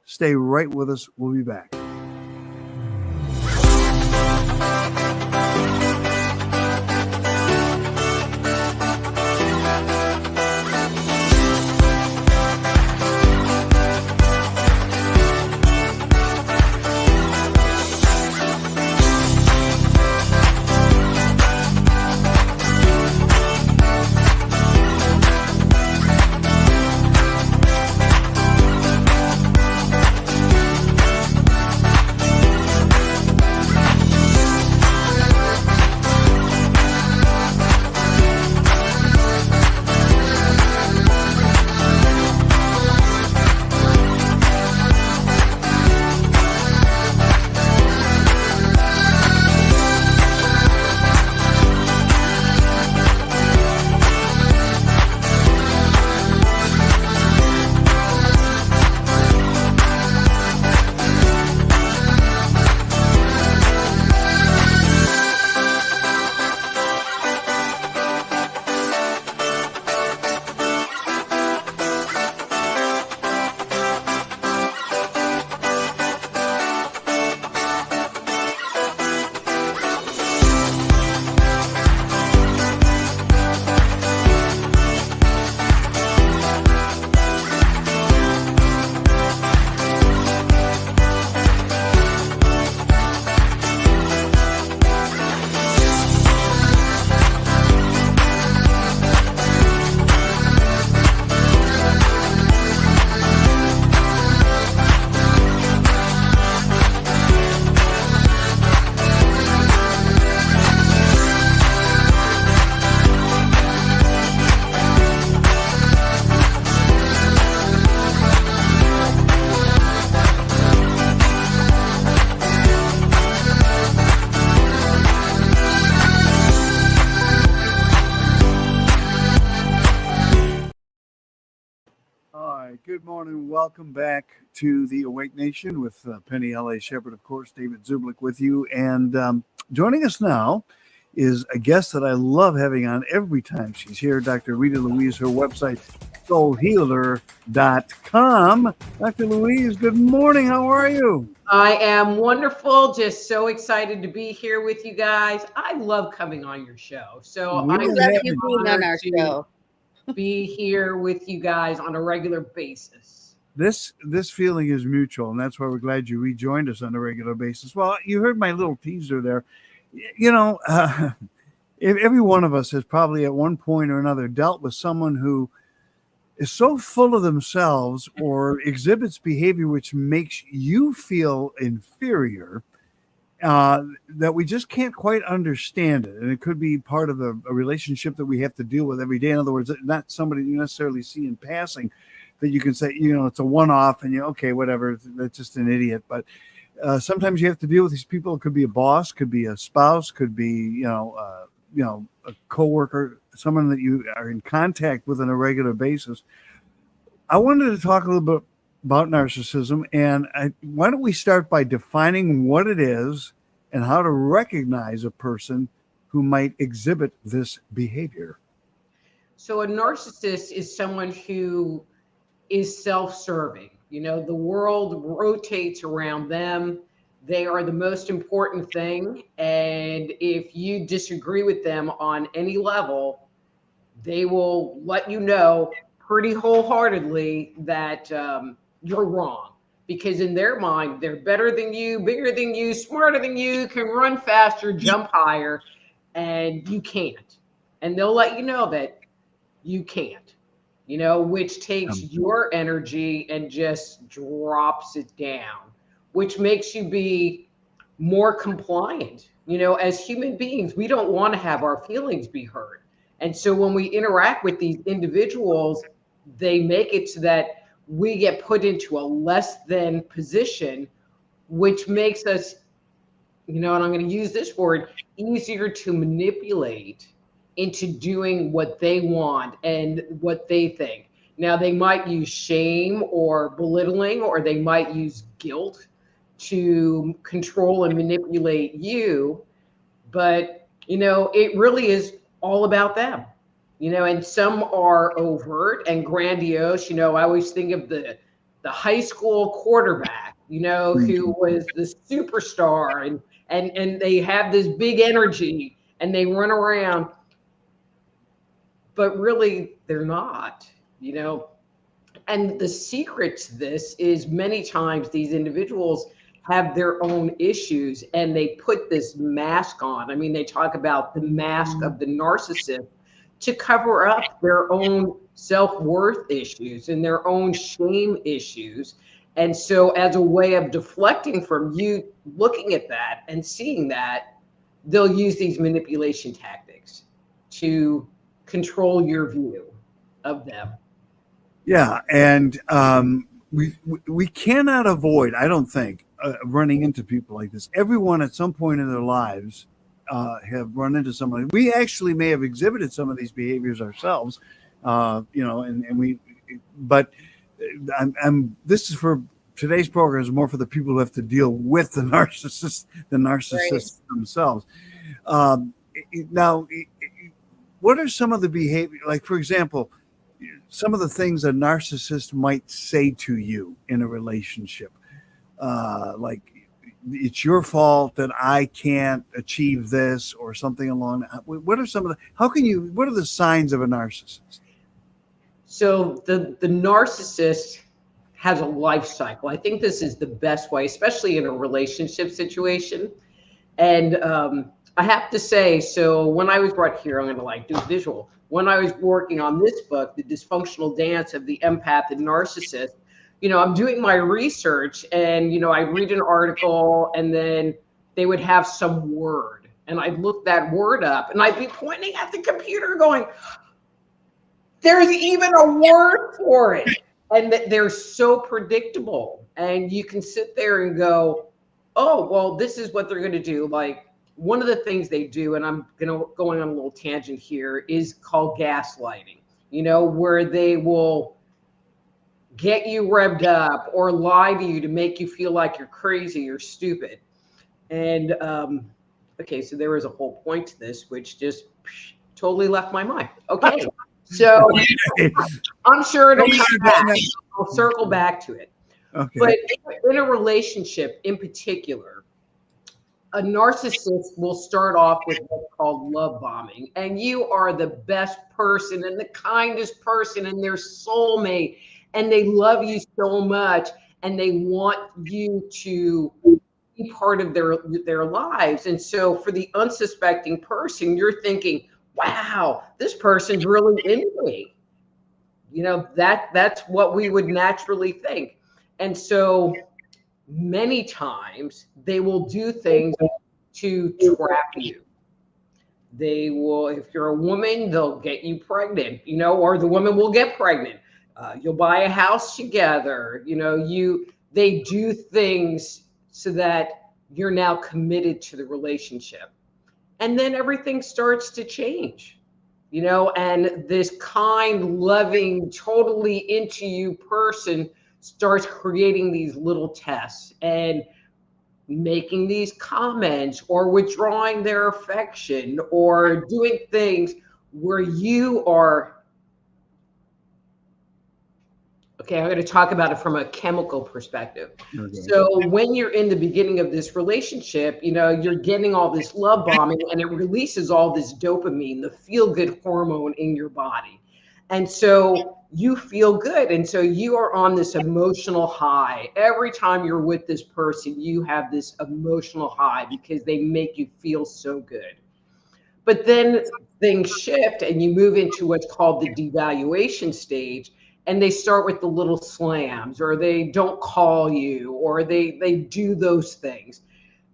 Stay right with us. We'll be back. Good morning. Welcome back to the Awake Nation with Penny L.A. Shepherd, of course, David Zublick with you. And joining us now is a guest that I love having on every time she's here, Dr. Rita Louise. Her website, soulhealer.com. Dr. Louise, good morning. How are you? I am wonderful. Just so excited to be here with you guys. I love coming on your show. So I love you being on our show. Be here with you guys on a regular basis. This feeling is mutual, and that's why we're glad you rejoined us on a regular basis. Well, you heard my little teaser there. You know, every one of us has probably at one point or another dealt with someone who is so full of themselves or exhibits behavior which makes you feel inferior that we just can't quite understand it. And it could be part of a relationship that we have to deal with every day. In other words, not somebody you necessarily see in passing that you can say, you know, it's a one-off and okay, whatever, that's just an idiot. But sometimes you have to deal with these people. It could be a boss, could be a spouse, could be, a coworker, someone that you are in contact with on a regular basis. I wanted to talk a little bit about narcissism, and why don't we start by defining what it is and how to recognize a person who might exhibit this behavior. So a narcissist is someone who is self-serving. You know, the world rotates around them. They are the most important thing. And if you disagree with them on any level, they will let you know pretty wholeheartedly that you're wrong, because in their mind, they're better than you, bigger than you, smarter than you, can run faster, jump higher, and you can't. And they'll let you know that you can't, you know, which takes your energy and just drops it down, which makes you be more compliant. You know, as human beings, we don't want to have our feelings be hurt. And so when we interact with these individuals, they make it so that we get put into a less than position, which makes us, you know, and I'm going to use this word, easier to manipulate into doing what they want and what they think. Now, they might use shame or belittling, or they might use guilt to control and manipulate you. But, you know, it really is all about them. You know, and some are overt and grandiose. You know, I always think of the the high school quarterback, you know, who was the superstar, and they have this big energy and they run around, but really they're not, you know. And the secret to this is many times these individuals have their own issues and they put this mask on. I mean, they talk about the mask of the narcissist to cover up their own self-worth issues and their own shame issues. And so as a way of deflecting from you looking at that and seeing that, they'll use these manipulation tactics to control your view of them. Yeah, and we cannot avoid, I don't think, running into people like this. Everyone at some point in their lives have run into somebody. We actually may have exhibited some of these behaviors ourselves, you know, and we. But this is for today's program is more for the people who have to deal with the narcissists right. themselves. Now, what are some of the behavior? Like, for example, some of the things a narcissist might say to you in a relationship, like it's your fault that I can't achieve this or something along that. What are some of the, what are the signs of a narcissist? So the narcissist has a life cycle. I think this is the best way, especially in a relationship situation. And I have to say, so when I was brought here, I'm going to like do a visual. When I was working on this book, The Dysfunctional Dance of the Empath and Narcissist, you know, I'm doing my research and, you know, I read an article and then they would have some word and I'd look that word up and I'd be pointing at the computer going, there's even a word for it. And they're so predictable. And you can sit there and go, oh, well, this is what they're going to do. Like, one of the things they do, and I'm going on a little tangent here, is called gaslighting, you know, where they will get you revved up or lie to you to make you feel like you're crazy or stupid. And, okay, so there was a whole point to this, which just totally left my mind. Okay, so I'm sure it'll come back. I'll circle back to it. Okay. But in a relationship in particular, a narcissist will start off with what's called love bombing. And you are the best person and the kindest person and their soulmate. And they love you so much. And they want you to be part of their lives. And so for the unsuspecting person, you're thinking, wow, this person's really into me. You know, that's what we would naturally think. And so many times they will do things to trap you. They will, if you're a woman, they'll get you pregnant, you know, or the woman will get pregnant. You'll buy a house together, you know, they do things so that you're now committed to the relationship. And then everything starts to change, you know, and this kind, loving, totally into you person starts creating these little tests and making these comments or withdrawing their affection or doing things where you are, okay, I'm going to talk about it from a chemical perspective. Okay. So when you're in the beginning of this relationship, you know, you're getting all this love bombing and it releases all this dopamine, the feel-good hormone in your body. And so you feel good. And so you are on this emotional high. Every time you're with this person, you have this emotional high because they make you feel so good. But then things shift and you move into what's called the devaluation stage. And they start with the little slams, or they don't call you, or they do those things.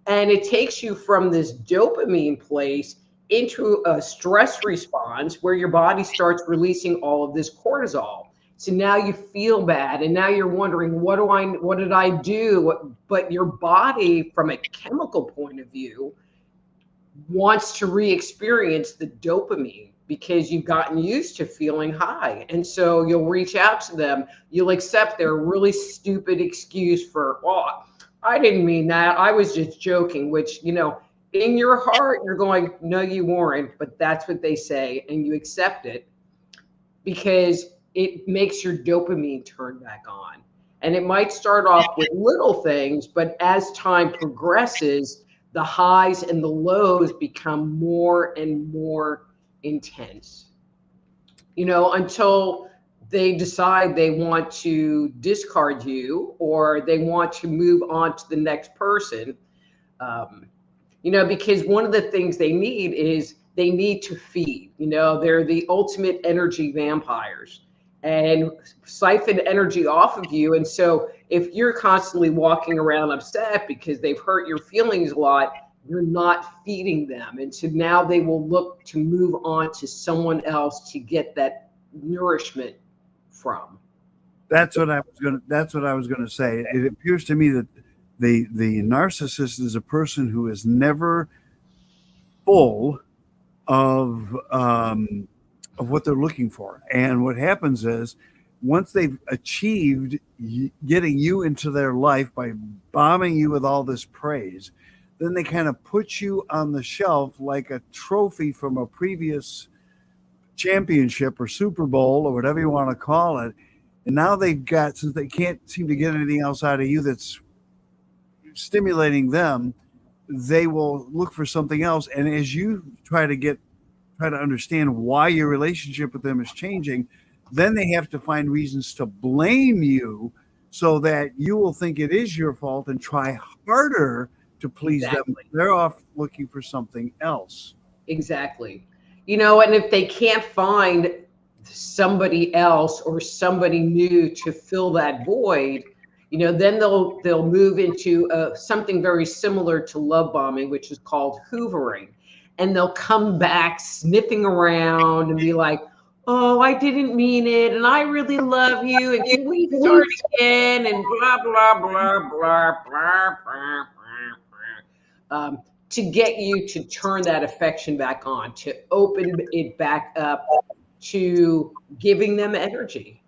And it takes you from this dopamine place into a stress response where your body starts releasing all of this cortisol. So now you feel bad and now you're wondering, what did I do? But your body, from a chemical point of view, wants to re-experience the dopamine because you've gotten used to feeling high. And so you'll reach out to them. You'll accept their really stupid excuse for, well, I didn't mean that. I was just joking, which, you know, in your heart, you're going, no, you weren't, but that's what they say. And you accept it because it makes your dopamine turn back on. And it might start off with little things, but as time progresses, the highs and the lows become more and more intense, until they decide they want to discard you or they want to move on to the next person. Because one of the things they need is they need to feed. They're the ultimate energy vampires and siphon energy off of you. And so if you're constantly walking around upset because they've hurt your feelings a lot, you're not feeding them. And so now they will look to move on to someone else to get that nourishment from. That's what I was gonna say. It appears to me that the narcissist is a person who is never full of what they're looking for. And what happens is, once they've achieved getting you into their life by bombing you with all this praise, then they kind of put you on the shelf like a trophy from a previous championship or Super Bowl or whatever you want to call it. And now they've got, since they can't seem to get anything else out of you that's stimulating them, they will look for something else. And as you try to understand why your relationship with them is changing, then they have to find reasons to blame you so that you will think it is your fault and try harder to please them. They're off looking for something else. Exactly. And if they can't find somebody else or somebody new to fill that void, then they'll move into something very similar to love bombing, which is called hoovering. And they'll come back sniffing around and be like, oh, I didn't mean it, and I really love you, and can we start again, and blah, blah, blah, blah, blah, blah, blah. To get you to turn that affection back on, to open it back up to giving them energy.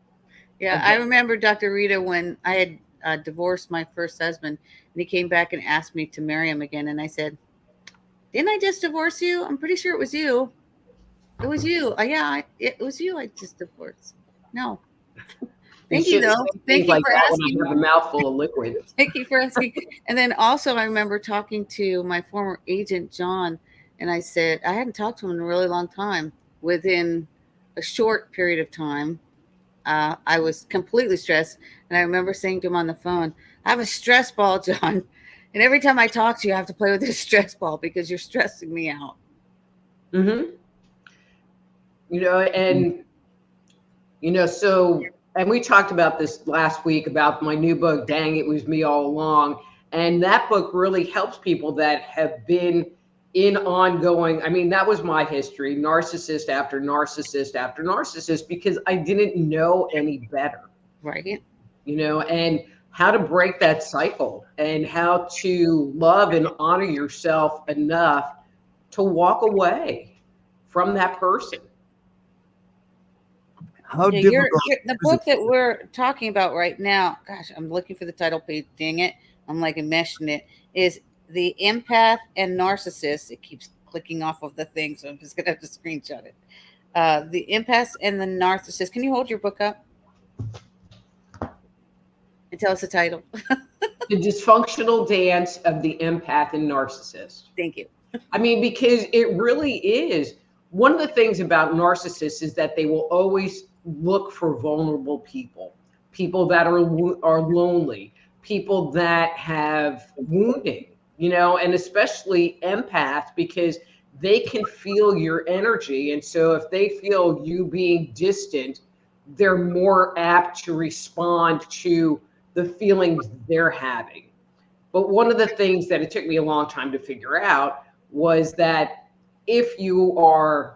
Yeah, I remember, Dr. Rita, when I had divorced my first husband, and he came back and asked me to marry him again, and I said, didn't I just divorce you? I'm pretty sure it was you. It was you. It was you I just divorced. No. Thank you, though. Thank you for asking. I have a mouthful of liquid. Thank you for asking. And then also, I remember talking to my former agent, John, and I said, I hadn't talked to him in a really long time. Within a short period of time, I was completely stressed. And I remember saying to him on the phone, I have a stress ball, John. And every time I talk to you, I have to play with this stress ball because you're stressing me out. Mm-hmm. And we talked about this last week about my new book, Dang, It Was Me All Along. And that book really helps people that have been in ongoing, that was my history, narcissist after narcissist after narcissist, because I didn't know any better. Right. And how to break that cycle and how to love and honor yourself enough to walk away from that person. How difficult the book that we're talking about right now, gosh, I'm looking for the title page. Dang it. I'm like enmeshing it, is The Empath and Narcissist. It keeps clicking off of the thing, so I'm just going to have to screenshot it. The Empath and the Narcissist. Can you hold your book up and tell us the title? The Dysfunctional Dance of the Empath and Narcissist. Thank you. Because it really is. One of the things about narcissists is that they will always look for vulnerable people that are lonely, people that have wounding, and especially empaths, because they can feel your energy. And so if they feel you being distant, they're more apt to respond to the feelings they're having. But one of the things that it took me a long time to figure out was that if you are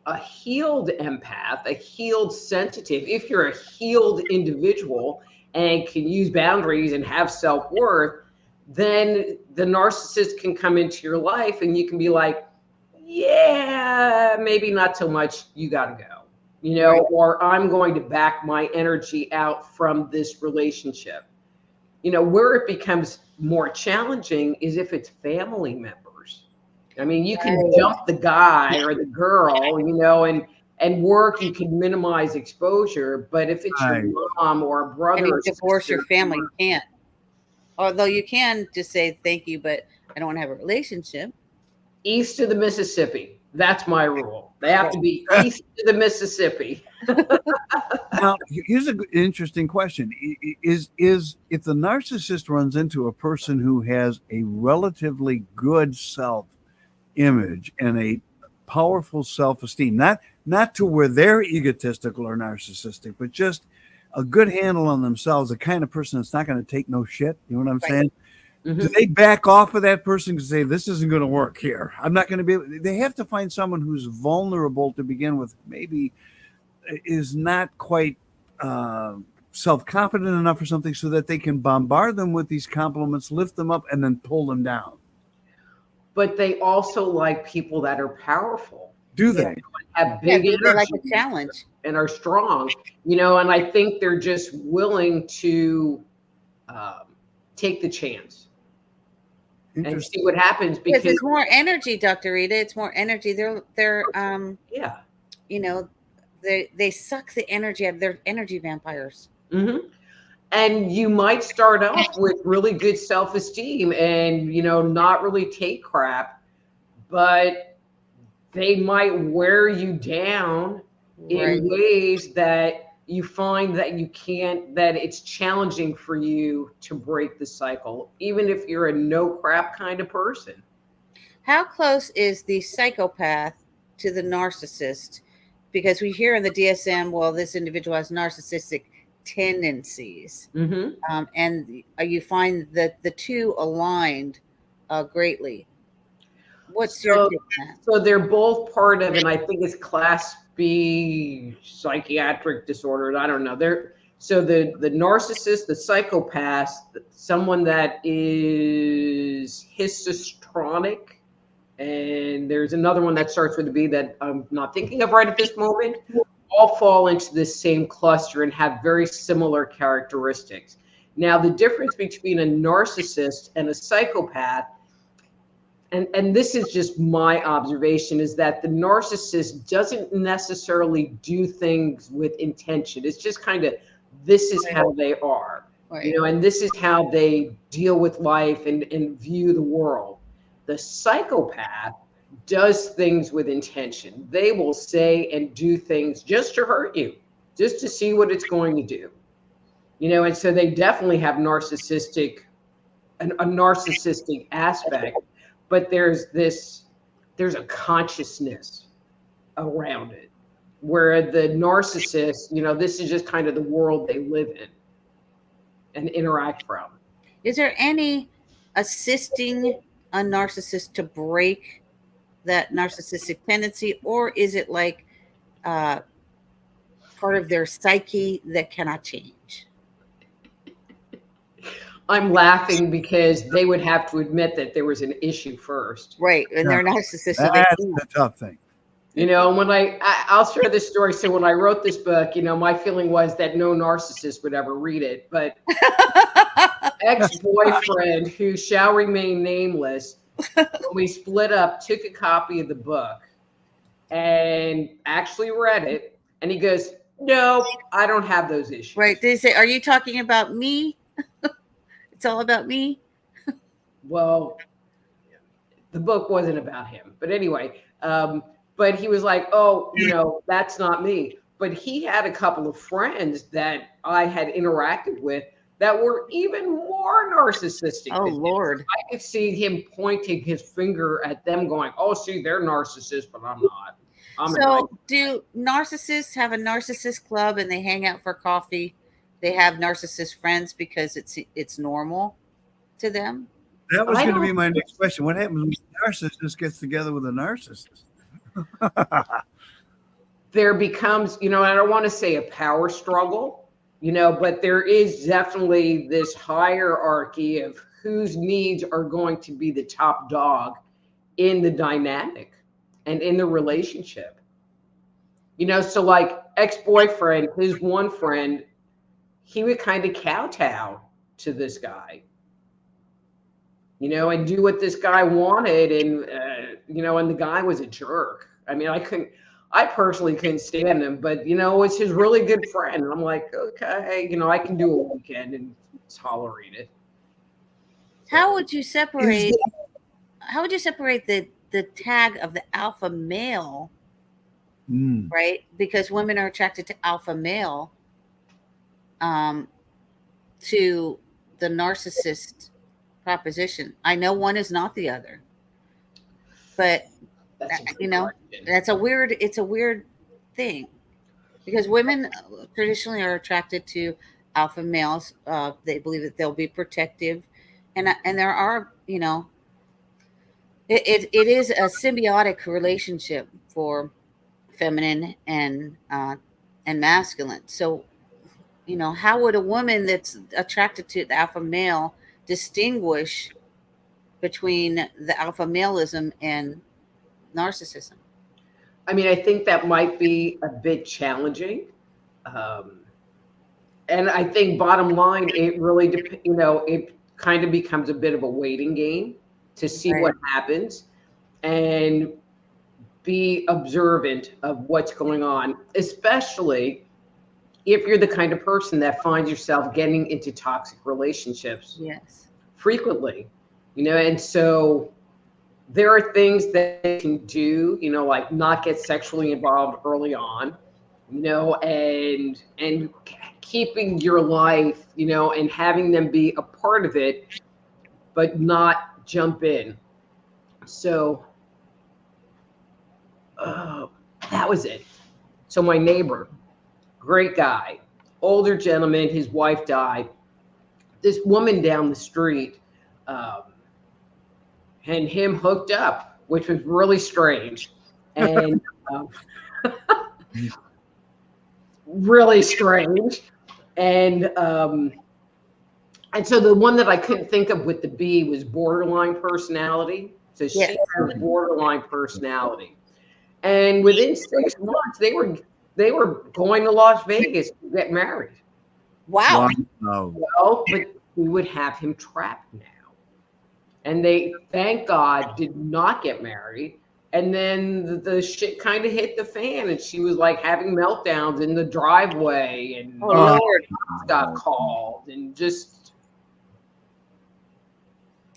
a healed empath, a healed sensitive, if you're a healed individual and can use boundaries and have self-worth, then the narcissist can come into your life and you can be like, yeah, maybe not so much, you got to go, or I'm going to back my energy out from this relationship. Where it becomes more challenging is if it's family members. You can dump the guy or the girl, and And work, you can minimize exposure, but if it's Right. your mom or a brother And you or divorce your sister, family, you can't. Although you can just say thank you, but I don't want to have a relationship. east of the Mississippi. That's my rule. They have to be east of the Mississippi. Now, here's an interesting question: Is if the narcissist runs into a person who has a relatively good self-image and a powerful self-esteem, not to where they're egotistical or narcissistic, but just a good handle on themselves, the kind of person that's not going to take no shit. You know what I'm Right. saying? Mhm. Do they back off of that person to say this isn't going to work here? I'm not going to be able. They have to find someone who's vulnerable to begin with, maybe is not quite self-confident enough or something, so that they can bombard them with these compliments, lift them up, and then pull them down. But they also like people that are powerful, Do Yeah. they? have Yeah, big they like energy, a challenge. and are strong, and I think they're just willing to take the chance and Interesting. see what happens Because because it's more energy, Dr. Rita. It's more energy. They're yeah. you know, they suck the energy out. They're energy vampires. Hmm. And you might start off with really good self-esteem and not really take crap, but they might wear you down Right. in ways that you find that that it's challenging for you to break the cycle, even if you're a no crap kind of person. How close is the psychopath to the narcissist? Because we hear in the DSM, well, this individual has narcissistic tendencies, Hmm. and you find that the two aligned greatly. What's your So, take on that? so they're both part of, and I think it's class B psychiatric disorders. I don't know. So the narcissist, the psychopath, someone that is histrionic, and there's another one that starts with a B that I'm not thinking of right at this moment. All fall into this same cluster and have very similar characteristics. Now, the difference between a narcissist and a psychopath, and this is just my observation, is that the narcissist doesn't necessarily do things with intention. It's just kind of, this is how they are, Right. and this is how they deal with life and view the world. The psychopath does things with intention. They will say and do things just to hurt you, just to see what it's going to do. And so they definitely have a narcissistic aspect, but there's a consciousness around it, where the narcissist, this is just kind of the world they live in and interact from. Is there any assisting a narcissist to break that narcissistic tendency, or is it like uh, part of their psyche that cannot change? I'm laughing because they would have to admit that there was an issue first. Right, and Yeah. they're narcissists, so they That's can't. the tough thing. And when I'll share this story. So when I wrote this book, my feeling was that no narcissist would ever read it, but ex-boyfriend, who shall remain nameless, when we split up, took a copy of the book and actually read it. And he goes, "No, I don't have those issues." Right, they say, are you talking about me? It's all about me. Well, the book wasn't about him, but anyway, but he was like, "Oh, that's not me." But he had a couple of friends that I had interacted with that were even more narcissistic Oh than him. Lord. I could see him pointing his finger at them going, "Oh, see, they're narcissists, but I'm not. I'm a nice." So do narcissists have a narcissist club and they hang out for coffee? They have narcissist friends because it's normal to them? That was I going to be don't my next question. What happens when a narcissist gets together with a narcissist? There becomes, I don't want to say a power struggle, but there is definitely this hierarchy of whose needs are going to be the top dog in the dynamic and in the relationship. So like ex-boyfriend, his one friend, he would kind of kowtow to this guy, and do what this guy wanted. And, and the guy was a jerk. I mean, I personally couldn't stand him, but it's his really good friend. And I'm like, okay, I can do a weekend and tolerate it. How would you Is separate? How would you separate the tag of the alpha male, Mm. right? Because women are attracted to alpha male, um, to the narcissist proposition. I know one is not the other, but That's a you good know, question. it's a weird thing because women traditionally are attracted to alpha males. They believe that they'll be protective, and there are, it is a symbiotic relationship for feminine and masculine. So, how would a woman that's attracted to the alpha male distinguish between the alpha maleism and narcissism? I mean, I think that might be a bit challenging. Um, and I think bottom line, it really, it kind of becomes a bit of a waiting game to see Right. what happens and be observant of what's going on, especially if you're the kind of person that finds yourself getting into toxic relationships Yes. frequently, and so there are things that they can do, like not get sexually involved early on, and keeping your life, and having them be a part of it, but not jump in. So uh, that was it. So my neighbor, great guy, older gentleman, his wife died. This woman down the street, um, and him hooked up, which was really strange. And um, really strange. And so the one that I couldn't think of with the B was borderline personality. So she Yes. has borderline personality. And within 6 months, they were going to Las Vegas to get married. Wow. Wow. Well, but we would have him trapped now. And they, thank God, did not get married. And then the shit kind of hit the fan, and she was like having meltdowns in the driveway, and Oh Lord. got called, and just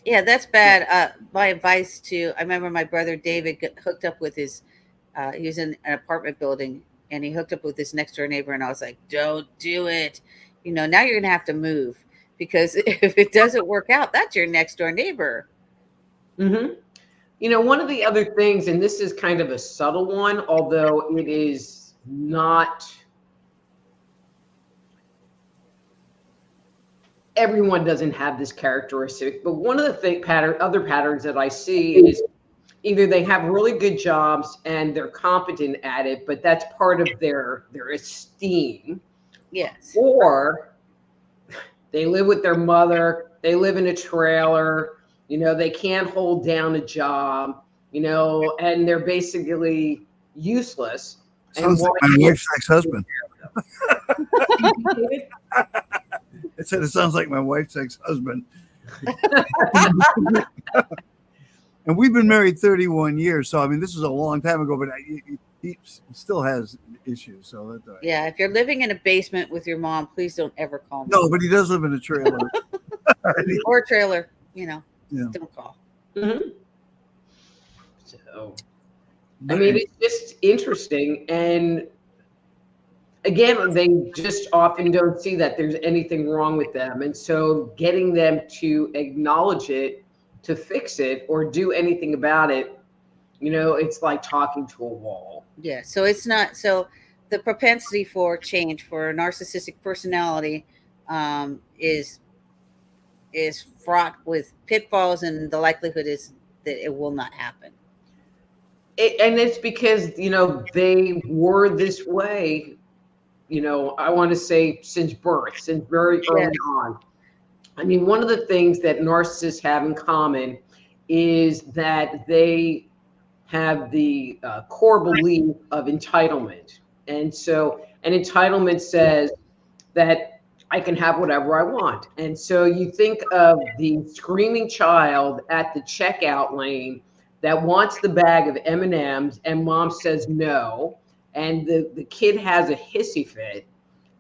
Yeah, that's bad. My advice to I remember my brother David got hooked up with his. He was in an apartment building, and he hooked up with his next door neighbor, and I was like, "Don't do it." Now you're gonna have to move because if it doesn't work out, that's your next door neighbor. mhm. One of the other things, and this is kind of a subtle one, although it is not, everyone doesn't have this characteristic, but one of the other patterns that I see is either they have really good jobs and they're competent at it, but that's part of their esteem, Yes. or they live with their mother, they live in a trailer, they can't hold down a job, and they're basically useless. Sounds like my wife's ex-husband. I said it sounds like my wife's ex-husband. And we've been married 31 years, so I mean this is a long time ago, but he still has issues. So that's all right. Yeah, if you're living in a basement with your mom, please don't ever call me. No, but he does live in a trailer. Or a trailer, Yeah. don't call. Mhm. So, I mean, it's just interesting. And again, they just often don't see that there's anything wrong with them. And so getting them to acknowledge it, to fix it, or do anything about it, it's like talking to a wall. Yeah, so it's not so the propensity for change for a narcissistic personality is fraught with pitfalls, and the likelihood is that it will not happen. And it's because, they were this way, I want to say since birth, since very early on. I mean, one of the things that narcissists have in common is that they have the core belief of entitlement. And so an entitlement says that I can have whatever I want. And so you think of the screaming child at the checkout lane that wants the bag of M&Ms, and mom says no. and the kid has a hissy fit.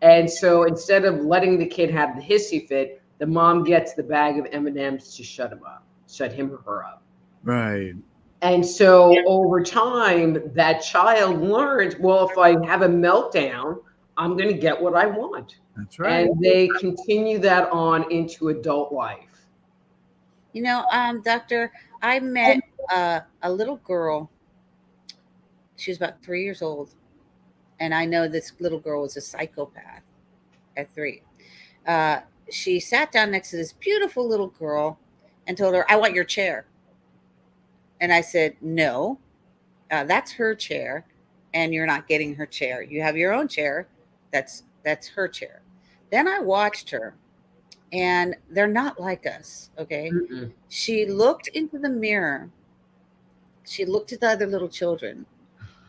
And so instead of letting the kid have the hissy fit, the mom gets the bag of M&Ms to shut him or her up. Right. And so over time, that child learns, well, if I have a meltdown, I'm going to get what I want. That's right. And they continue that on into adult life. You know, doctor, I met a little girl. She was about 3 years old. And I know this little girl was a psychopath at 3. She sat down next to this beautiful little girl and told her, "I want your chair." And I said, "No, that's her chair, and you're not getting her chair. You have your own chair. That's her chair." Then I watched her, and they're not like us, okay? Mm-mm. She looked into the mirror. She looked at the other little children.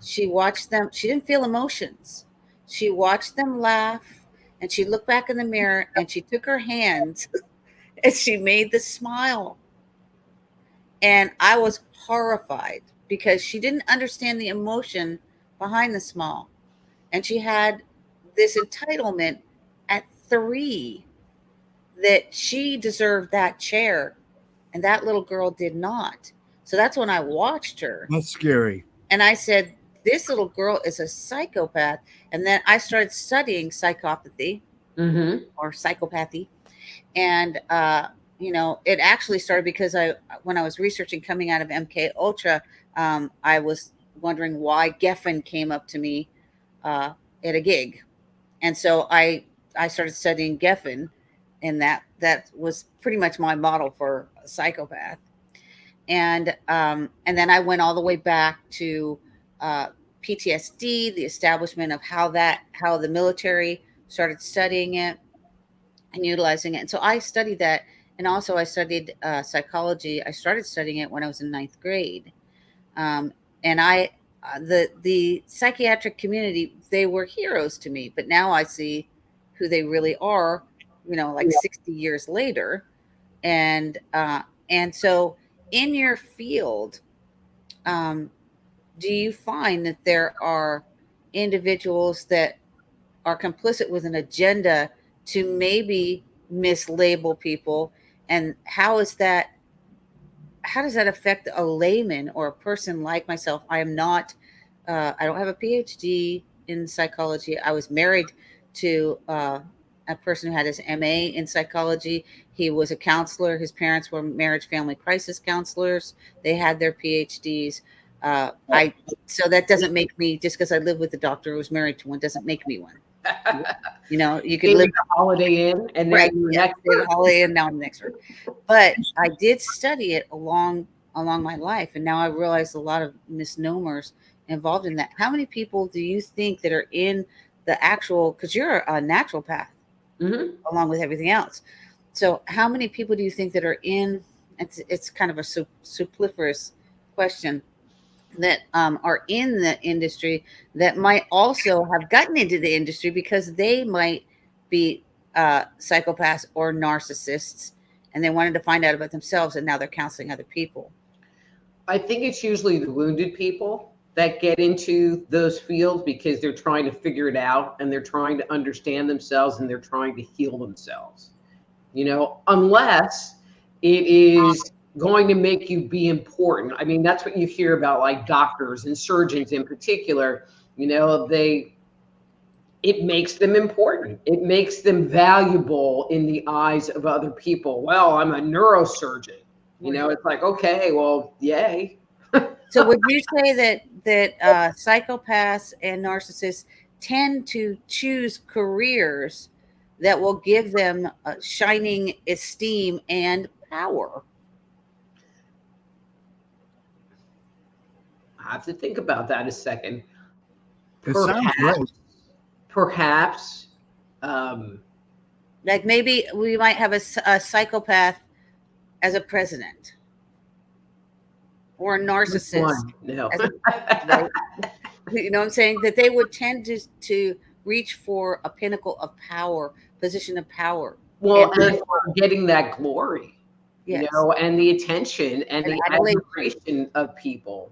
She watched them. She didn't feel emotions. She watched them laugh, and she looked back in the mirror, and she took her hands and she made the smile. And I was horrified because she didn't understand the emotion behind the smile. And she had this entitlement at 3 that she deserved that chair, and that little girl did not. So that's when I watched her. That's scary. And I said, this little girl is a psychopath. And then I started studying psychopathy or psychopathy. And, it actually started because when I was researching coming out of MK Ultra, I was wondering why Geffen came up to me at a gig. And so I started studying Geffen, and that was pretty much my model for a psychopath. And then I went all the way back to PTSD, the establishment of how the military started studying it and utilizing it. And so I studied that. And also I studied psychology. I started studying it when I was in 9th grade. And the psychiatric community, they were heroes to me, but now I see who they really are, 60 years later. And so in your field, do you find that there are individuals that are complicit with an agenda to maybe mislabel people? And how does that affect a layman or a person like myself? I am not, I don't have a PhD in psychology. I was married to a person who had his MA in psychology. He was a counselor. His parents were marriage family crisis counselors. They had their PhDs. So that doesn't make me, just because I live with a doctor who was married to one, doesn't make me one. You could live a Holiday Inn and then right. you're Yeah, next. Holiday Inn, now I'm an expert. But I did study it along my life, and now I realize a lot of misnomers involved in that. How many people do you think that are in the actual? Because you're a naturopath, along with everything else. So how many people do you think that are in? It's kind of a superfluous question. That are in the industry that might also have gotten into the industry because they might be psychopaths or narcissists, and they wanted to find out about themselves, and now they're counseling other people. I think it's usually the wounded people that get into those fields because they're trying to figure it out, and they're trying to understand themselves, and they're trying to heal themselves. Unless it is going to make you be important. I mean, that's what you hear about, like doctors and surgeons in particular. It makes them important. It makes them valuable in the eyes of other people. Well, I'm a neurosurgeon. It's like, okay, well, yay. So would you say that psychopaths and narcissists tend to choose careers that will give them shining esteem and power? I have to think about that a second. It sounds right. Perhaps. Like maybe we might have a psychopath as a president, or a narcissist. No. Right? You know what I'm saying? That they would tend to reach for a pinnacle of power, position of power. Well, and for getting that glory, yes. And the attention and the admiration of people.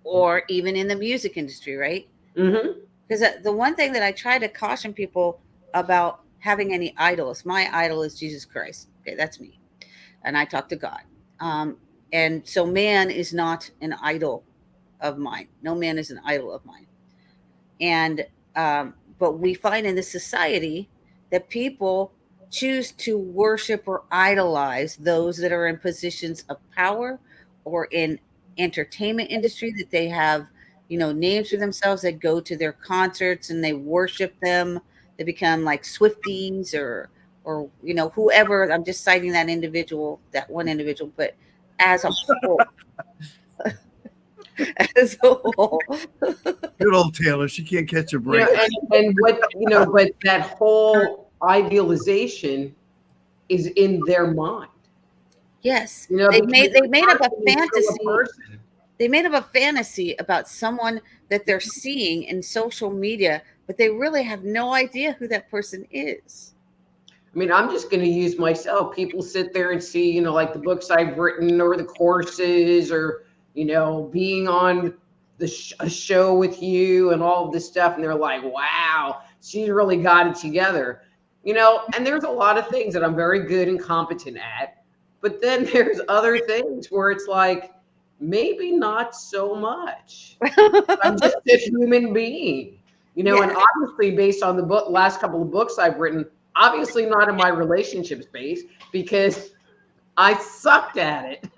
or even in the music industry, right? Mm-hmm. Because the one thing that I try to caution people about having any idols, my idol is Jesus Christ. Okay, that's me. And I talk to God. Um, and so man is not an idol of mine. No man is an idol of mine. And but we find in this society that people choose to worship or idolize those that are in positions of power or in entertainment industry, that they have, you know, names for themselves, that go to their concerts and they worship them. They become like Swifties or you know, whoever. I'm just citing that individual, that one individual, but as a whole, as a whole. Good old Taylor. She can't catch a You know, break. and what, you know, but that whole idealization is in their mind. Yes, You know, they because made up a person is still a fantasy. person. They made up a fantasy about someone that they're seeing in social media, but they really have no idea who that person is. I mean, I'm just going to use myself. People sit there and see, you know, like the books I've written or the courses or, you know, being on a show with you and all of this stuff. And they're like, wow, she's really got it together. You know, and there's a lot of things that I'm very good and competent at. But then there's other things where it's like, maybe not so much. I'm just a human being, you know, Yeah. and obviously based on the last couple of books I've written, obviously not in my relationship space because I sucked at it.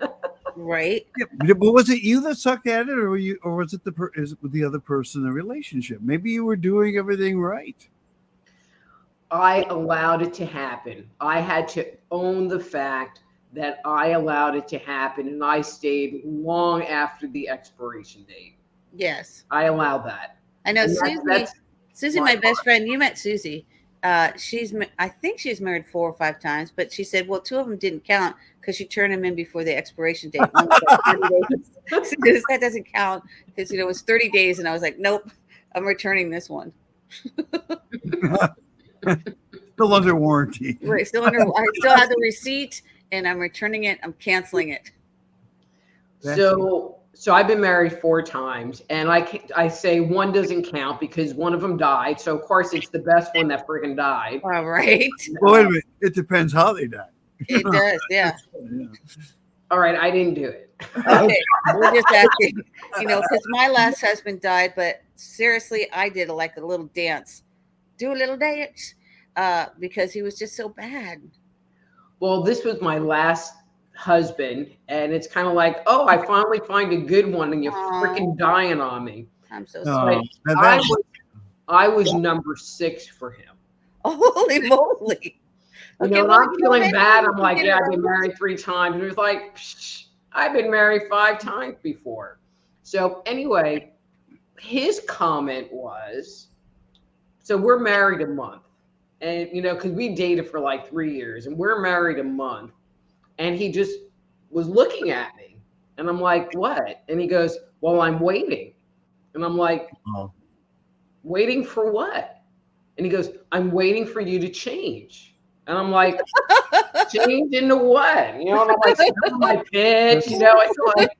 Right. Yeah, but was it you that sucked at it, or were you, or was it is it with the other person in the relationship? Maybe you were doing everything right. I allowed it to happen. I had to own the fact that I allowed it to happen and I stayed long after the expiration date. Yes. I allowed that. I know And Susie, my best friend. You met Susie. I think she's married 4 or 5 times, but she said, well, 2 of them didn't count because she turned them in before the expiration date. One was like 30 days. She goes, that doesn't count because, you know, it was 30 days. And I was like, nope, I'm returning this one. Still under warranty. Right. I still have the receipt and I'm returning it. I'm canceling it. So I've been married 4 times, and I say one doesn't count because one of them died. So of course it's the best one that friggin' died. All right. Well, wait a minute. It depends how they die. It does. Yeah. Yeah. All right, I didn't do it. Okay. We're just asking, you know, because my last husband died, but seriously, I did like a little dance, do a little dance, because he was just so bad. Well, this was my last husband, and it's kind of like, oh, I finally find a good one, and you're freaking dying on me. I'm so Oh, sorry. I was number 6 for him. Holy moly. You know, and I'm feeling bad. I'm like, yeah, I've been married 3 times. And it was like, I've been married 5 times before. So anyway, his comment was, so we're married a month. And, you know, because we dated for like 3 years and we're married a month. And he just was looking at me. And I'm like, what? And he goes, well, I'm waiting. And I'm like, waiting for what? And he goes, I'm waiting for you to change. And I'm like, change into what? You know, and I'm like, "Smell my pitch." You know, it's like,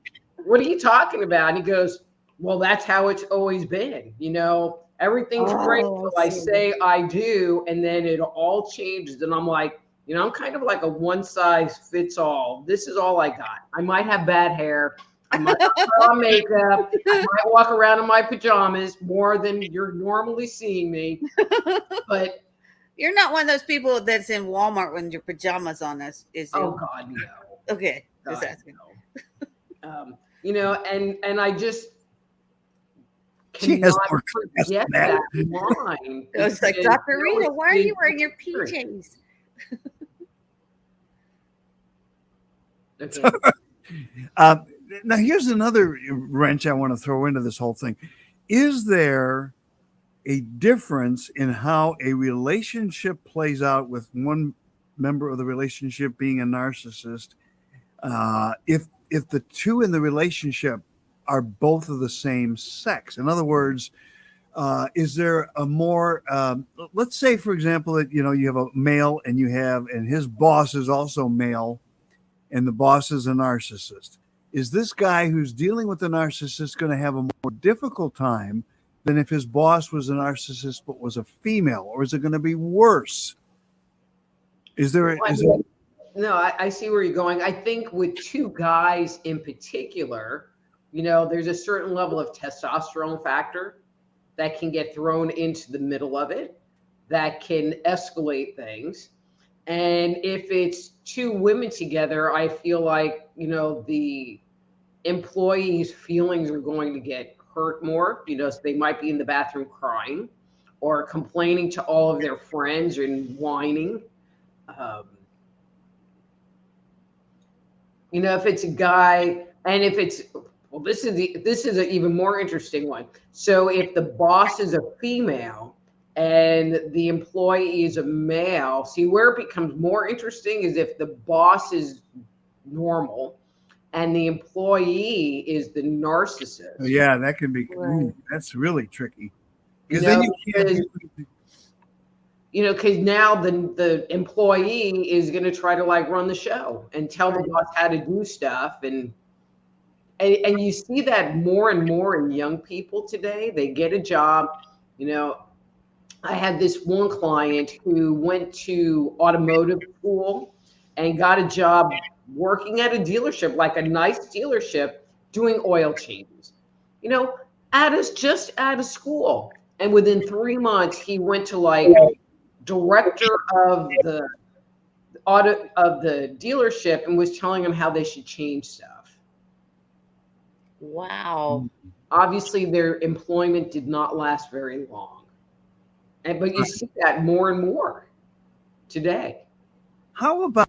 what are you talking about? And he goes, well, that's how it's always been. You know, everything's great until I say I do, and then it all changes. And I'm like, you know, I'm kind of like a one size fits all. This is all I got. I might have bad hair. I might not put on makeup. I might walk around in my pajamas more than you're normally seeing me. But you're not one of those people that's in Walmart with your pajamas on, is you? Oh God, no. Okay, just asking. No. You know, and I just she has cannot more forget that line. It was like, Dr. Rita, why are you wearing your PJs? Okay. Now, here's another wrench I want to throw into this whole thing. Is there a difference in how a relationship plays out with one member of the relationship being a narcissist, if the two in the relationship are both of the same sex? In other words, is there a more let's say, for example, that you have a male and his boss is also male and the boss is a narcissist. is this guy who's dealing with the narcissist going to have a more difficult time than if his boss was a narcissist but was a female, or is it going to be worse? Is there? No, I see where you're going. I think with two guys in particular, there's a certain level of testosterone factor that can get thrown into the middle of it, that can escalate things. And if it's two women together, I feel like, the employees' feelings are going to get hurt more, so they might be in the bathroom crying or complaining to all of their friends and whining. If it's a guy, and if it's, well, this is an even more interesting one. So if the boss is a female and the employee is a male, see where it becomes more interesting is if the boss is normal and the employee is the narcissist. Yeah, that can be. Right. Ooh, that's really tricky. Because then you can't. Because now the employee is going to try to like run the show and tell the boss how to do stuff, and you see that more and more in young people today. They get a job. I had this one client who went to automotive school and got a job working at a dealership, like a nice dealership, doing oil changes. Just out of school, and within 3 months he went to like director of the audit of the dealership and was telling them how they should change stuff. Wow. Obviously their employment did not last very long, but you see that more and more today. How about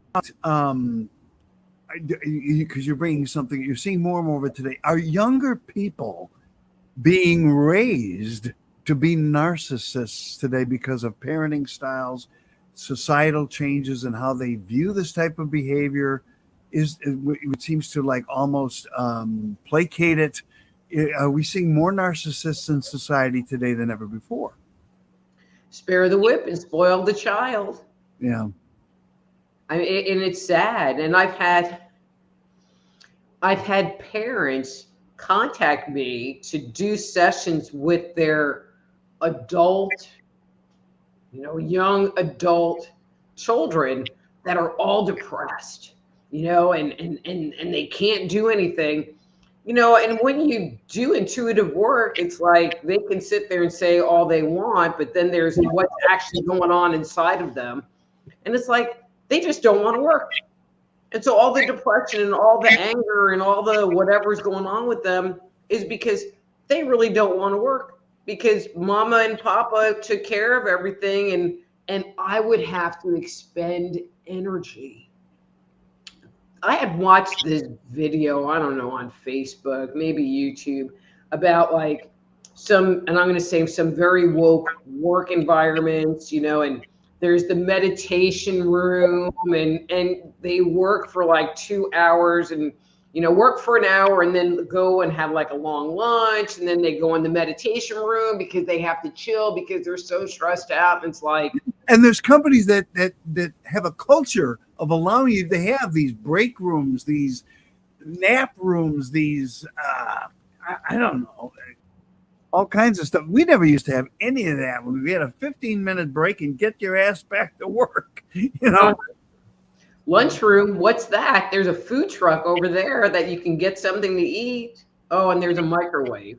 because you're bringing something, you're seeing more and more of it today, are younger people being raised to be narcissists today because of parenting styles, societal changes, and how they view this type of behavior? It seems to like almost placate it. Are we seeing more narcissists in society today than ever before? Spare the whip and spoil the child. Yeah. And it's sad. And I've had parents contact me to do sessions with their adult, young adult children that are all depressed, and they can't do anything, and when you do intuitive work, it's like they can sit there and say all they want, but then there's what's actually going on inside of them. And it's like, they just don't want to work. And so all the depression and all the anger and all the whatever's going on with them is because they really don't want to work, because mama and papa took care of everything, and I would have to expend energy. I had watched this video, I don't know, on Facebook, maybe YouTube, about like some, and I'm going to say some very woke work environments, and there's the meditation room, and they work for like 2 hours, and work for an hour and then go and have like a long lunch, and then they go in the meditation room because they have to chill because they're so stressed out. And it's like, and there's companies that have a culture of allowing you to have these break rooms, these nap rooms, these I don't know, all kinds of stuff. We never used to have any of that. When we had a 15-minute break and get your ass back to work, Lunchroom, what's that? There's a food truck over there that you can get something to eat. Oh, and there's a microwave.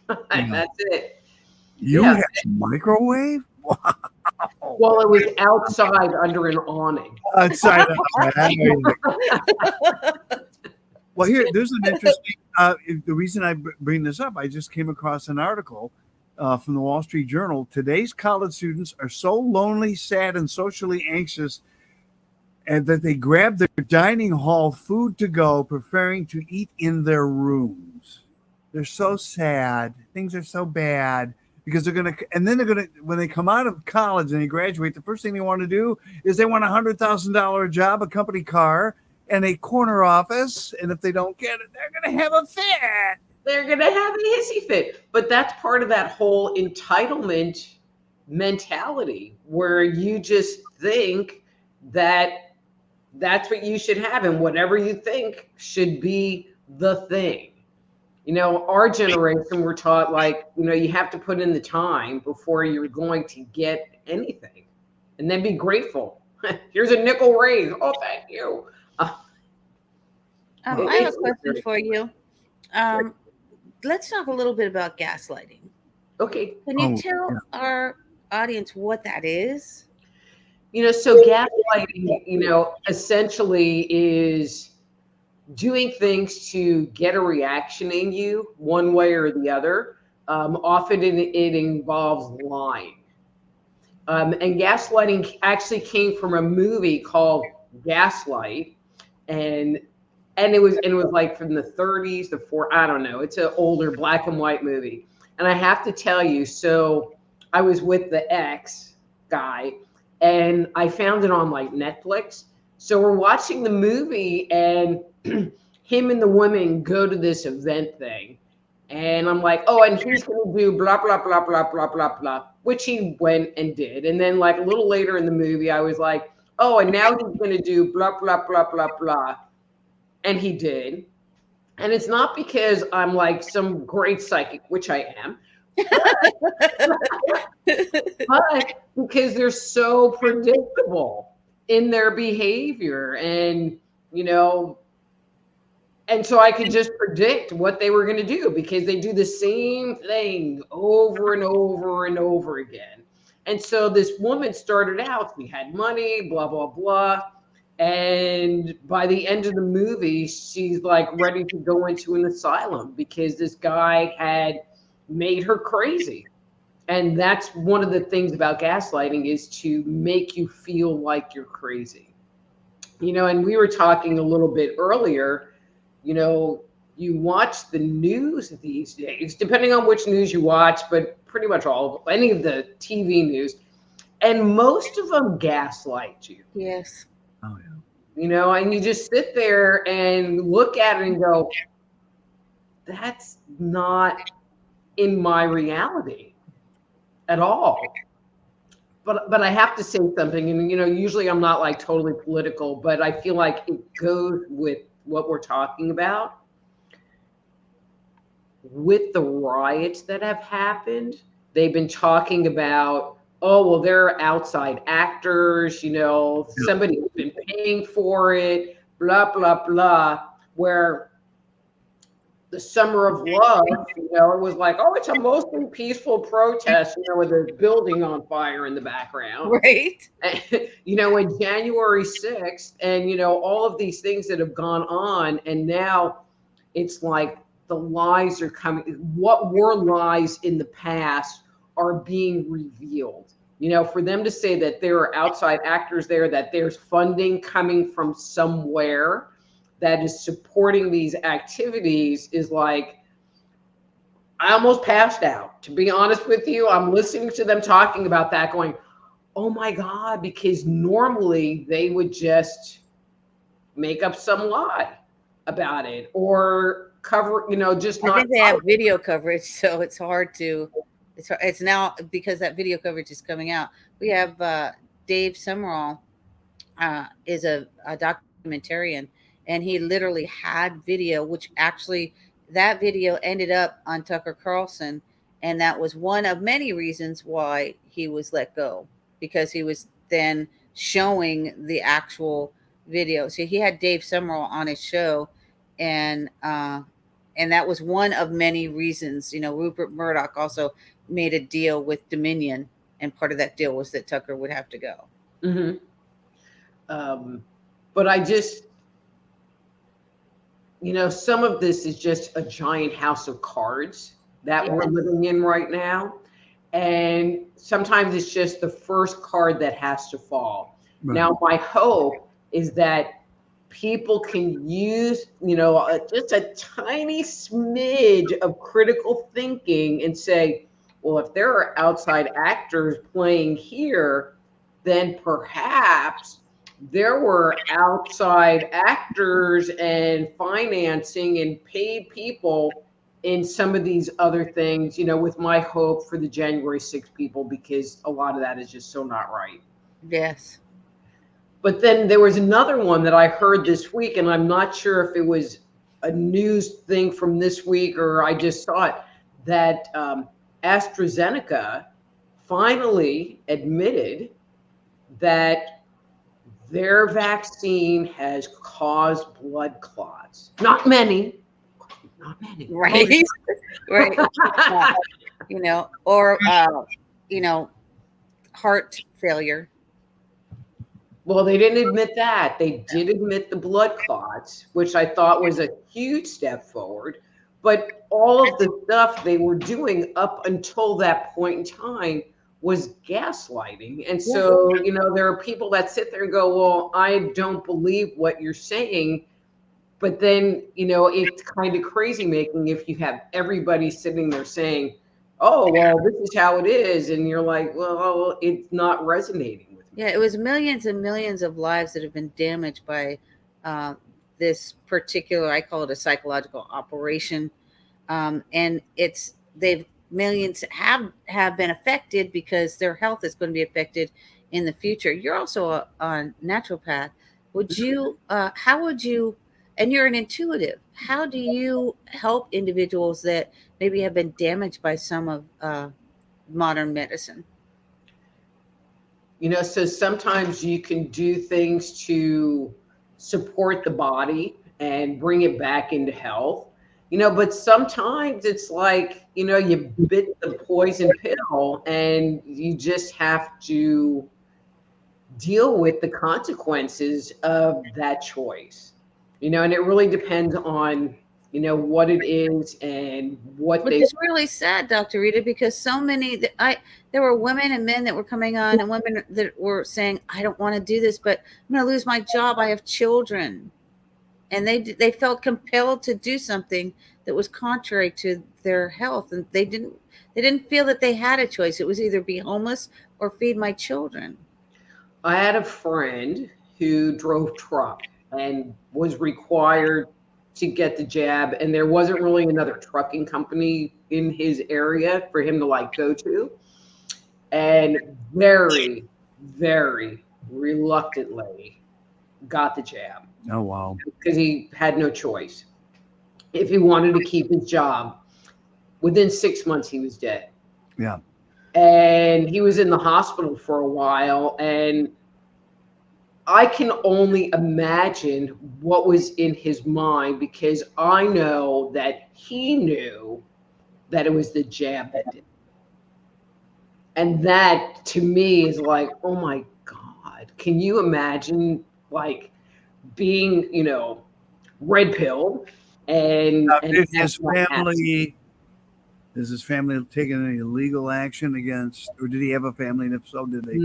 That's it. You have a microwave? Wow. Well, it was outside under an awning. Outside. Well, there's an interesting, the reason I bring this up, I just came across an article from the Wall Street Journal. Today's college students are so lonely, sad, and socially anxious, and that they grab their dining hall food to go, preferring to eat in their rooms. They're so sad. Things are so bad because when they come out of college and they graduate, the first thing they want to do is they want $100,000 job, a company car, and a corner office. And if they don't get it, they're going to have a fit. They're going to have a hissy fit. But that's part of that whole entitlement mentality where you just think that that's what you should have, and whatever you think should be the thing. Our generation, we're taught like, you have to put in the time before you're going to get anything, and then be grateful. Here's a nickel raise. Oh, thank you. I have a question for you. Let's talk a little bit about gaslighting. Okay. Can you tell our audience what that is? So gaslighting, essentially is doing things to get a reaction in you one way or the other. Often it involves lying. And gaslighting actually came from a movie called Gaslight, and it was like from the 30s, I don't know. It's an older black and white movie. And I have to tell you, so I was with the ex guy, and I found it on like Netflix. So we're watching the movie, and him and the woman go to this event thing. And I'm like, oh, and he's going to do blah, blah, blah, blah, blah, blah, blah, which he went and did. And then like a little later in the movie, I was like, oh, and now he's going to do blah, blah, blah, blah, blah. And he did. And it's not because I'm like some great psychic, which I am, but because they're so predictable in their behavior. And, and so I could just predict what they were going to do, because they do the same thing over and over and over again. And so this woman started out, we had money, blah, blah, blah. And by the end of the movie, she's like ready to go into an asylum because this guy had made her crazy. And that's one of the things about gaslighting, is to make you feel like you're crazy. And we were talking a little bit earlier, you watch the news these days, depending on which news you watch, but pretty much any of the TV news, and most of them gaslight you. Yes. Oh, yeah. And you just sit there and look at it and go, that's not in my reality at all. But I have to say something, and usually I'm not like totally political, but I feel like it goes with what we're talking about. With the riots that have happened, they've been talking about, oh, well, they're outside actors, somebody's been paying for it, blah, blah, blah, where the Summer of Love, it was like, oh, it's a mostly peaceful protest, with a building on fire in the background. Right. And January 6th, and, all of these things that have gone on. And now it's like the lies are coming. What were lies in the past are being revealed. For them to say that there are outside actors there, that there's funding coming from somewhere that is supporting these activities, is like, I almost passed out. To be honest with you, I'm listening to them talking about that going, oh my God, because normally they would just make up some lie about it or cover, just not. I think they have video coverage, so it's hard to, it's now, because that video coverage is coming out. We have Dave Summerall is a documentarian, and he literally had video, which actually that video ended up on Tucker Carlson. And that was one of many reasons why he was let go, because he was then showing the actual video. So he had Dave Summerall on his show, and that was one of many reasons. Rupert Murdoch also made a deal with Dominion, and part of that deal was that Tucker would have to go. Mm-hmm. But I just, some of this is just a giant house of cards that we're living in right now. And sometimes it's just the first card that has to fall. Right. Now, my hope is that people can use, just a tiny smidge of critical thinking and say, well, if there are outside actors playing here, then perhaps there were outside actors and financing and paid people in some of these other things, with my hope for the January 6th people, because a lot of that is just so not right. Yes. But then there was another one that I heard this week, and I'm not sure if it was a news thing from this week, or I just saw it, that AstraZeneca finally admitted that their vaccine has caused blood clots. Not many. Right. Right. You know, or, you know, heart failure. Well, they didn't admit that. They did admit the blood clots, which I thought was a huge step forward. But all of the stuff they were doing up until that point in time was gaslighting. And so, you know, there are people that sit there and go, well, I don't believe what you're saying. But then, you know, it's kind of crazy making if you have everybody sitting there saying, oh, well, this is how it is. And you're like, well, it's not resonating with me. Yeah, it was millions and millions of lives that have been damaged by this particular, I call it a psychological operation. And millions have been affected because their health is going to be affected in the future. You're also a naturopath. Would you, how would you, and you're an intuitive, how do you help individuals that maybe have been damaged by some of modern medicine? You know, so sometimes you can do things to support the body and bring it back into health, you know, but sometimes it's like, you know, you bit the poison pill and you just have to deal with the consequences of that choice, you know, and it really depends on, you know, what it is and what Which is really sad, Dr. Rita, because so many there were women and men that were coming on, and women that were saying, I don't want to do this, but I'm going to lose my job. I have children. And they felt compelled to do something that was contrary to their health. And they didn't feel that they had a choice. It was either be homeless or feed my children. I had a friend who drove truck and was required to get the jab, and there wasn't really another trucking company in his area for him to like go to, and very, very reluctantly got the jab. Oh, wow. Because he had no choice. If he wanted to keep his job, within 6 months he was dead. Yeah. And he was in the hospital for a while, and I can only imagine what was in his mind, because I know that he knew that it was the jab that did it. And that to me is like, oh my God, can you imagine like being, you know, red pilled and Did his family taken any legal action against, or did he have a family? And if so, did they?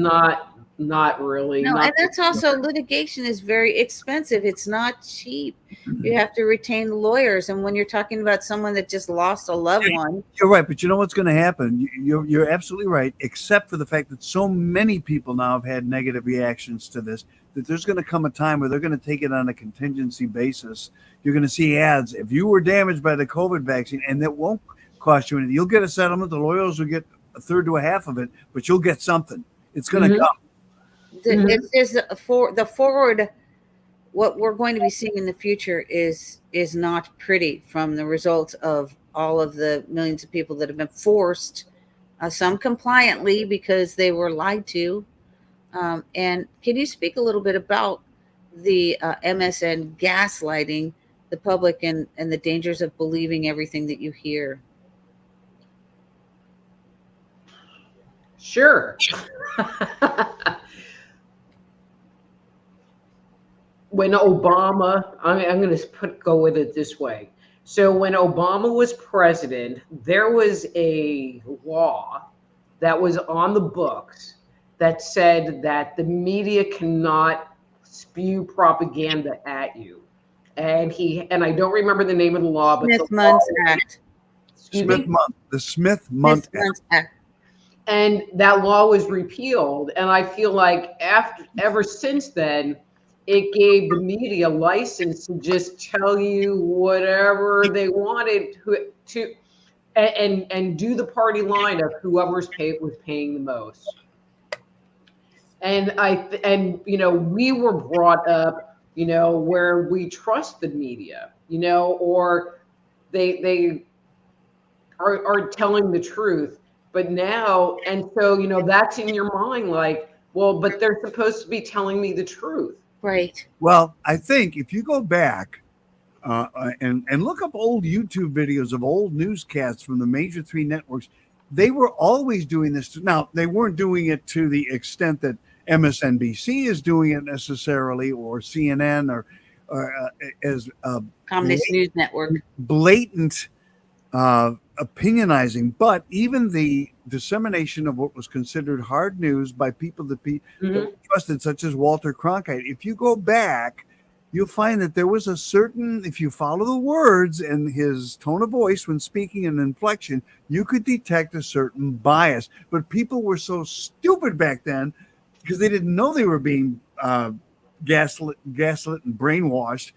Not really. No, not and that's also, litigation is very expensive. It's not cheap. You have to retain lawyers. And when you're talking about someone that just lost a loved one. You're right. But you know what's going to happen? You're absolutely right, except for the fact that so many people now have had negative reactions to this, that there's going to come a time where they're going to take it on a contingency basis. You're going to see ads. If you were damaged by the COVID vaccine, and that won't cost you anything, you'll get a settlement. The lawyers will get a third to a half of it, but you'll get something. It's going to come. It's just for the forward. What we're going to be seeing in the future is not pretty, from the results of all of the millions of people that have been forced, some compliantly because they were lied to. And can you speak a little bit about the MSN gaslighting the public and the dangers of believing everything that you hear? Sure. When Obama, I'm going to go with it this way. So when Obama was president, there was a law that was on the books that said that the media cannot spew propaganda at you. And I don't remember the name of the law, but Smith-Mundt Act. The Smith-Mundt Act. And that law was repealed. And I feel like ever since then, it gave the media license to just tell you whatever they wanted to, and do the party line of whoever's was paying the most. And you know, we were brought up where we trust the media, or they are telling the truth. But now, and so, that's in your mind, like, well, but they're supposed to be telling me the truth. Right. Well, I think if you go back and look up old YouTube videos of old newscasts from the major three networks, they were always doing this. Now, they weren't doing it to the extent that MSNBC is doing it necessarily, or CNN, or as Communist News Network. blatant opinionizing, but even the dissemination of what was considered hard news by people that that were trusted, such as Walter Cronkite. If you go back, you'll find that there was a certain, if you follow the words and his tone of voice when speaking and inflection, you could detect a certain bias. But people were so stupid back then because they didn't know they were being gaslit and brainwashed,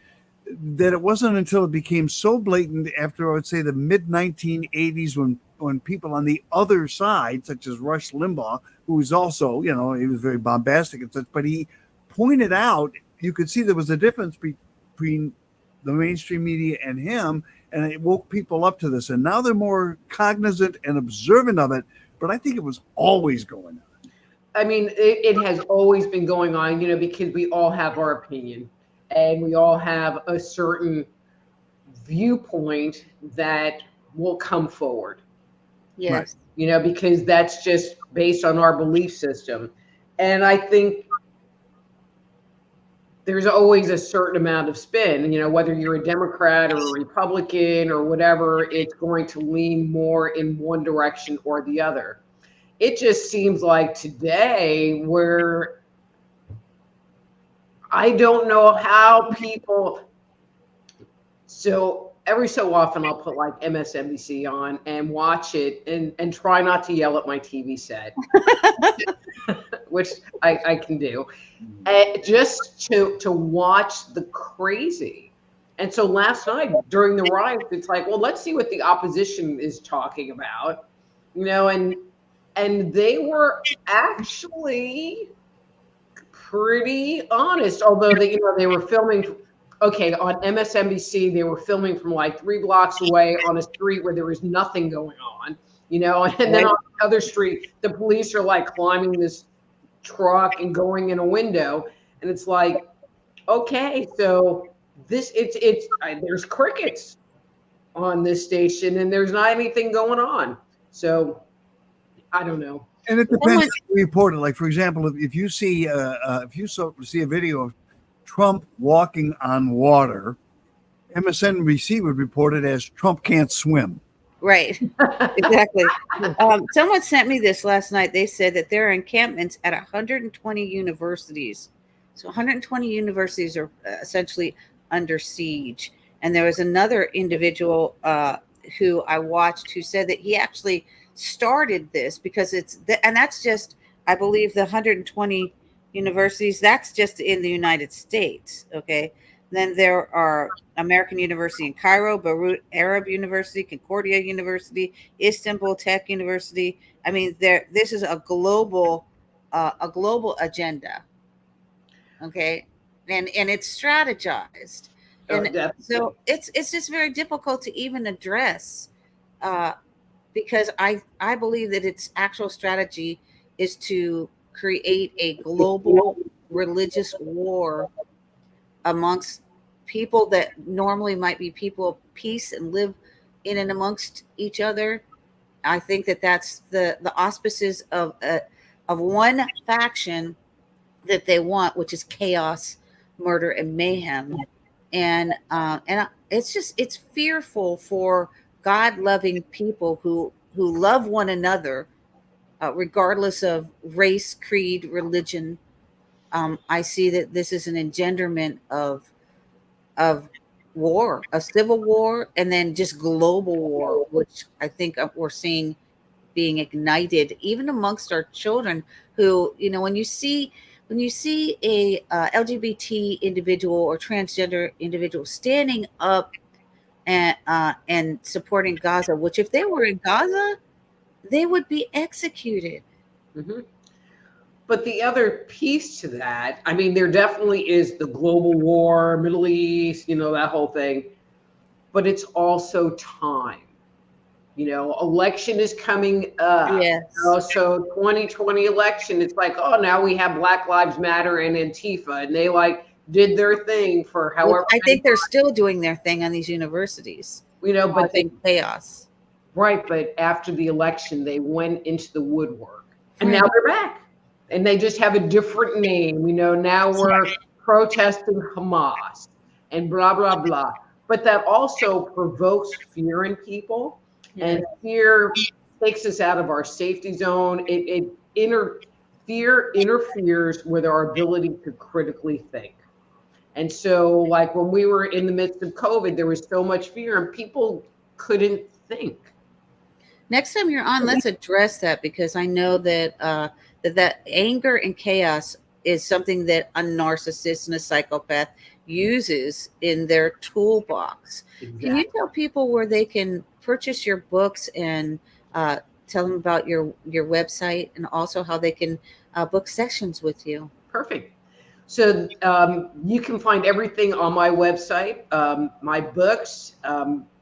that it wasn't until it became so blatant after, I would say, the mid 1980s, when people on the other side, such as Rush Limbaugh, who was also, he was very bombastic and such, but he pointed out, you could see there was a difference between the mainstream media and him, and it woke people up to this. And now they're more cognizant and observant of it, but I think it was always going on. I mean, it has always been going on, because we all have our opinion. And we all have a certain viewpoint that will come forward. Yes. Because that's just based on our belief system. And I think there's always a certain amount of spin, whether you're a Democrat or a Republican or whatever, it's going to lean more in one direction or the other. It just seems like today where I don't know how people, so every so often I'll put like MSNBC on and watch it and try not to yell at my TV set, which I can do, just to watch the crazy. And so last night during the riots, it's like, well, let's see what the opposition is talking about, and they were actually pretty honest, although they were filming. Okay, on MSNBC, they were filming from like 3 blocks away on a street where there was nothing going on, and then on the other street, the police are like climbing this truck and going in a window, and it's like, okay, so there's crickets on this station, and there's not anything going on. So I don't know. And it depends on who you report it. Like, for example, if you see see a video of Trump walking on water, MSNBC would report it as Trump can't swim. Right. Exactly. Someone sent me this last night. They said that there are encampments at 120 universities. So 120 universities are essentially under siege. And there was another individual who I watched who said that he actually started this because and that's just, I believe, the 120 universities, that's just in the United States. Okay. Then there are American University in Cairo, Beirut Arab University, Concordia University, Istanbul Tech University. I mean, this is a global agenda. Okay. And it's strategized. And so it's just very difficult to even address, because I believe that its actual strategy is to create a global religious war amongst people that normally might be people of peace and live in and amongst each other. I think that that's the auspices of one faction that they want, which is chaos, murder, and mayhem. And it's fearful for God-loving people who love one another, regardless of race, creed, religion. I see that this is an engenderment of war, a civil war, and then just global war, which I think we're seeing being ignited even amongst our children. Who, when you see a LGBT individual or transgender individual standing up and supporting Gaza, which if they were in Gaza, they would be executed. Mm-hmm. But the other piece to that, I mean, there definitely is the global war, Middle East, that whole thing, but it's also time. Election is coming up. Yes. So 2020 election, it's like, oh, now we have Black Lives Matter and Antifa, and they did their thing for however. I think they're still doing their thing on these universities. But chaos. Right, but after the election, they went into the woodwork, and now they're back, and they just have a different name. Now we're protesting Hamas and blah blah blah. But that also provokes fear in people, and fear takes us out of our safety zone. Fear interferes with our ability to critically think. And so, like when we were in the midst of COVID, there was so much fear, and people couldn't think. Next time you're on, let's address that, because I know that that anger and chaos is something that a narcissist and a psychopath uses in their toolbox. Exactly. Can you tell people where they can purchase your books, and tell them about your website, and also how they can book sessions with you? Perfect. So you can find everything on my website, my books,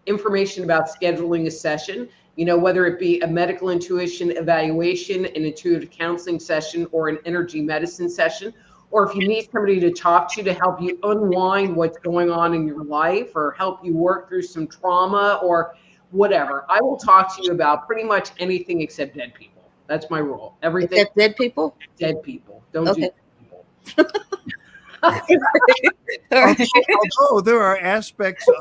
information about scheduling a session, whether it be a medical intuition evaluation, an intuitive counseling session, or an energy medicine session, or if you need somebody to talk to help you unwind what's going on in your life, or help you work through some trauma or whatever. I will talk to you about pretty much anything except dead people. That's my rule. Everything except dead people? Dead people. Don't do dead people. Although there are aspects of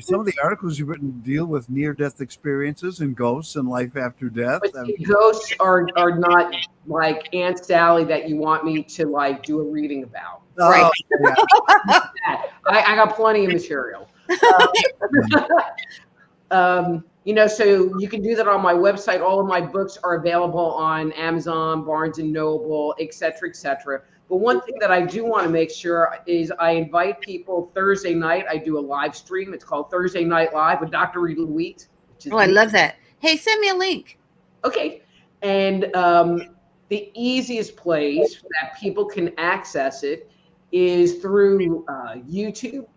some of the articles you've written deal with near-death experiences and ghosts and life after death. But ghosts are not like Aunt Sally that you want me to do a reading about. Right. Yeah. I got plenty of material. So you can do that on my website. All of my books are available on Amazon, Barnes and Noble, et cetera, et cetera. But one thing that I do want to make sure is I invite people Thursday night. I do a live stream. It's called Thursday Night Live with Dr. Rita Louise. I love that. Hey, send me a link. Okay. And the easiest place that people can access it is through YouTube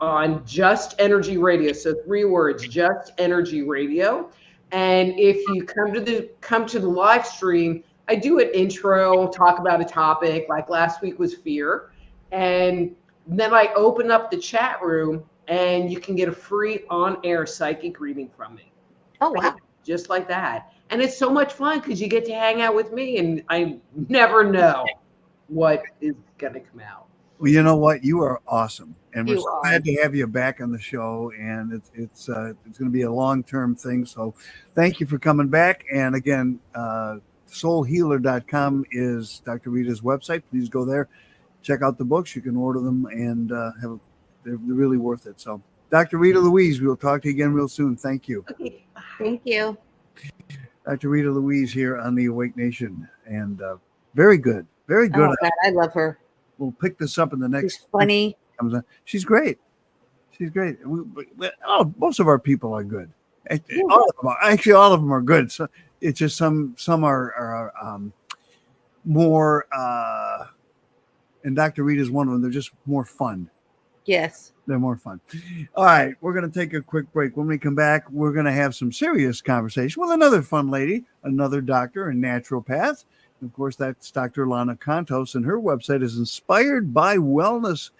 on Just Energy Radio. So 3 words, Just Energy Radio. And if you come to the live stream, I do an intro, talk about a topic, like last week was fear. And then I open up the chat room, and you can get a free on-air psychic reading from me. Oh, wow. Just like that. And it's so much fun because you get to hang out with me, and I never know what is going to come out. Well, you know what? You are awesome. And we're so glad to have you back on the show. And it's going to be a long-term thing. So thank you for coming back. And again, soulhealer.com is Dr. Rita's website. Please go there, check out the books. You can order them, and they're really worth it. So Dr. Rita Louise, we'll talk to you again real soon. Thank you. Okay. Thank you. Dr. Rita Louise here on the Awake Nation. And very good. Very good. Oh, God, I love her. We'll pick this up in the next. She's funny. She's great. She's great. Most of our people are good. Actually, all of them are good. So it's just some are more. And Dr. Rita's one of them. They're just more fun. Yes. They're more fun. All right, we're going to take a quick break. When we come back, we're going to have some serious conversation with another fun lady, another doctor and naturopath. Of course, that's Dr. Lana Contos, and her website is inspiredbywellness.com.